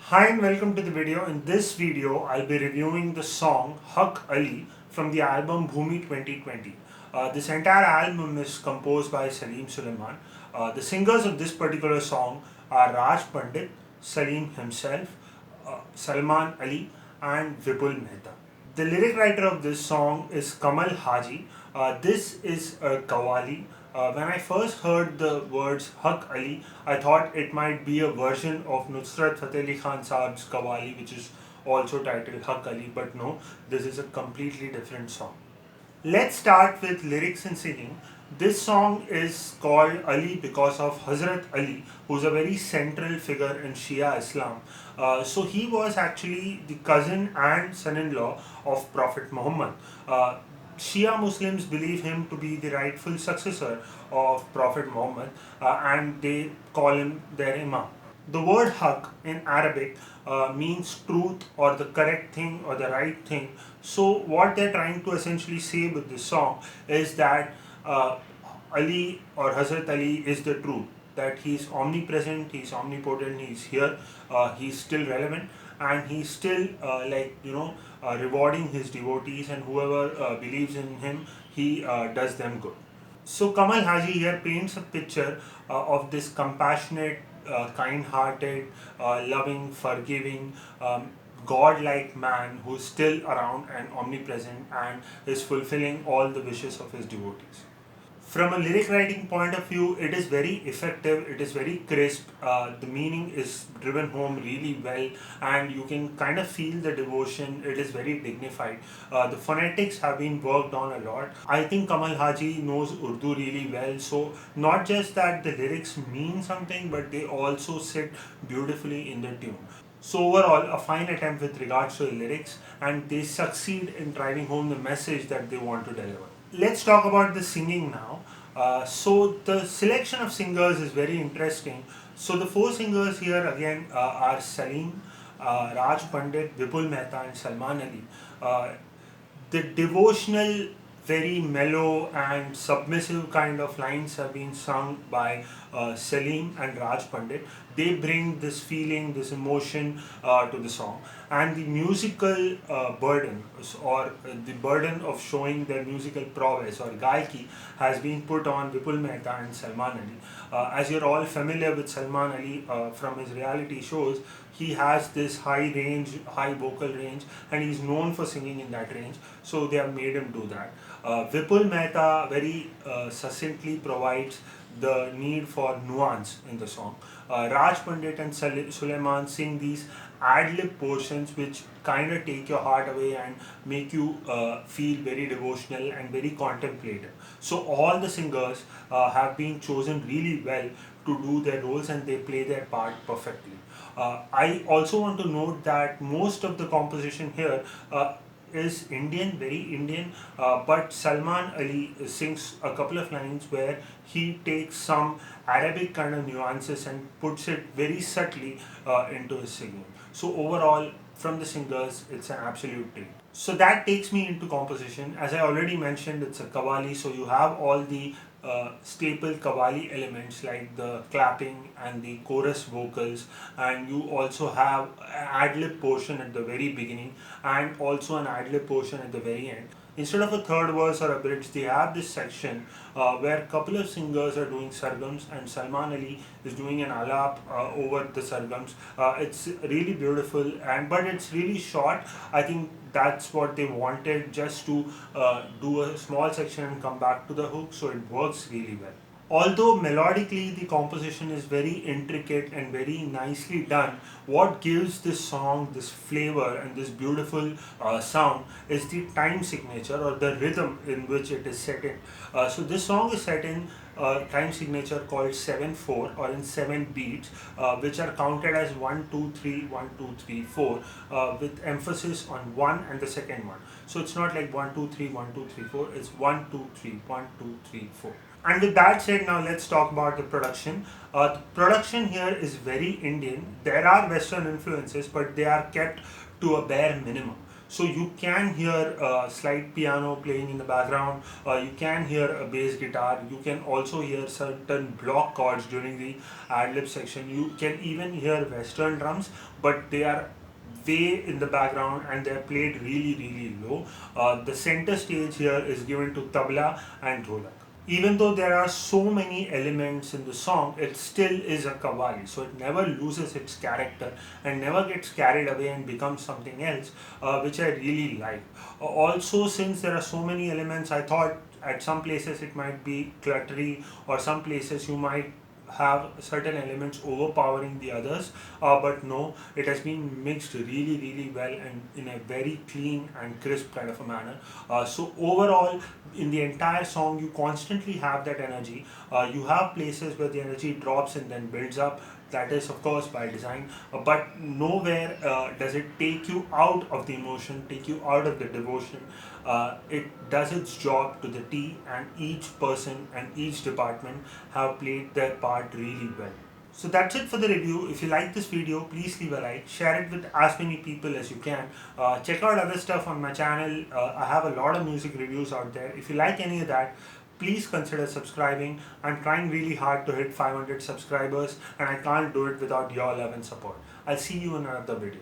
Hi and welcome to the video. In this video, I'll be reviewing the song Haq Ali from the album Bhoomi 2020. This entire album is composed by Salim Sulaiman. The singers of this particular song are Raj Pandit, Salim himself, Salman Ali and Vipul Mehta. The lyric writer of this song is Kamal Haji. This is a qawwali. When I first heard the words Haq Ali, I thought it might be a version of Nusrat Fateh Ali Khan Saab's qawwali, which is also titled Haq Ali, but no, this is a completely different song. Let's start with lyrics and singing. This song is called Ali because of Hazrat Ali, who's a very central figure in Shia Islam. So he was actually the cousin and son-in-law of Prophet Muhammad. Shia Muslims believe him to be the rightful successor of Prophet Muhammad and they call him their Imam. The word Haq in Arabic means truth or the correct thing or the right thing. So what they're trying to essentially say with this song is that Ali or Hazrat Ali is the truth. That he's omnipresent, he's omnipotent, he's here, he's still relevant, and he's still rewarding his devotees, and whoever believes in him, he does them good. So Kamal Haji here paints a picture of this compassionate, kind-hearted, loving, forgiving, God-like man who's still around and omnipresent and is fulfilling all the wishes of his devotees. From a lyric writing point of view, it is very effective, it is very crisp, the meaning is driven home really well and you can kind of feel the devotion, it is very dignified. The phonetics have been worked on a lot. I think Kamal Haji knows Urdu really well, so not just that the lyrics mean something, but they also sit beautifully in the tune. So overall, a fine attempt with regards to the lyrics, and they succeed in driving home the message that they want to deliver. Let's talk about the singing now. So the selection of singers is very interesting. So the four singers here again are Salim, Raj Pandit, Vipul Mehta and Salman Ali. The devotional, very mellow and submissive kind of lines have been sung by Salim and Raj Pandit. They bring this feeling, this emotion to the song, and the musical burden or the burden of showing their musical prowess or gaiki has been put on Vipul Mehta and Salman Ali. As you're all familiar with Salman Ali from his reality shows, he has this high range, high vocal range, and he's known for singing in that range, so they have made him do that. Vipul Mehta very succinctly provides the need for nuance in the song. Raj Pandit and Sulaiman sing these ad-lib portions which kind of take your heart away and make you feel very devotional and very contemplative. So all the singers have been chosen really well to do their roles and they play their part perfectly. I also want to note that most of the composition here is Indian, very Indian, but Salman Ali sings a couple of lines where he takes some Arabic kind of nuances and puts it very subtly into his singing. So overall, from the singers, it's an absolute treat. So that takes me into composition. As I already mentioned, it's a qawwali, so you have all the staple qawwali elements like the clapping and the chorus vocals, and you also have an ad-lib portion at the very beginning and also an ad-lib portion at the very end. Instead of a third verse or a bridge, they have this section where a couple of singers are doing sargams and Salman Ali is doing an alap over the sargams. It's really beautiful, but it's really short. I think that's what they wanted, just to do a small section and come back to the hook, so it works really well. Although melodically the composition is very intricate and very nicely done, what gives this song this flavor and this beautiful sound is the time signature or the rhythm in which it is set in. So this song is set in a time signature called 7/4 or in 7 beats, which are counted as 1 2 3 1 2 3 4 with emphasis on 1 and the second one. So it's not like 1 2 3 1 2 3 4, it's 1 2 3 1 2 3 4. And with that said, now let's talk about the production. The production here is very Indian. There are Western influences, but they are kept to a bare minimum. So you can hear a slight piano playing in the background, you can hear a bass guitar, you can also hear certain block chords during the ad-lib section, you can even hear western drums, but they are way in the background and they're played really low. The center stage here is given to tabla and dholak. Even though there are so many elements in the song, it still is a qawwali, so it never loses its character and never gets carried away and becomes something else, which I really like. Also, since there are so many elements, I thought at some places it might be cluttery, or some places you might have certain elements overpowering the others, but no, it has been mixed really well and in a very clean and crisp kind of a manner. So overall, in the entire song, you constantly have that energy. You have places where the energy drops and then builds up. That is, of course, by design, but nowhere does it take you out of the emotion, take you out of the devotion. It does its job to the T, and each person and each department have played their part really well. So that's it for the review. If you like this video, please leave a like, share it with as many people as you can. Check out other stuff on my channel. I have a lot of music reviews out there. If you like any of that, please consider subscribing. I'm trying really hard to hit 500 subscribers, and I can't do it without your love and support. I'll see you in another video.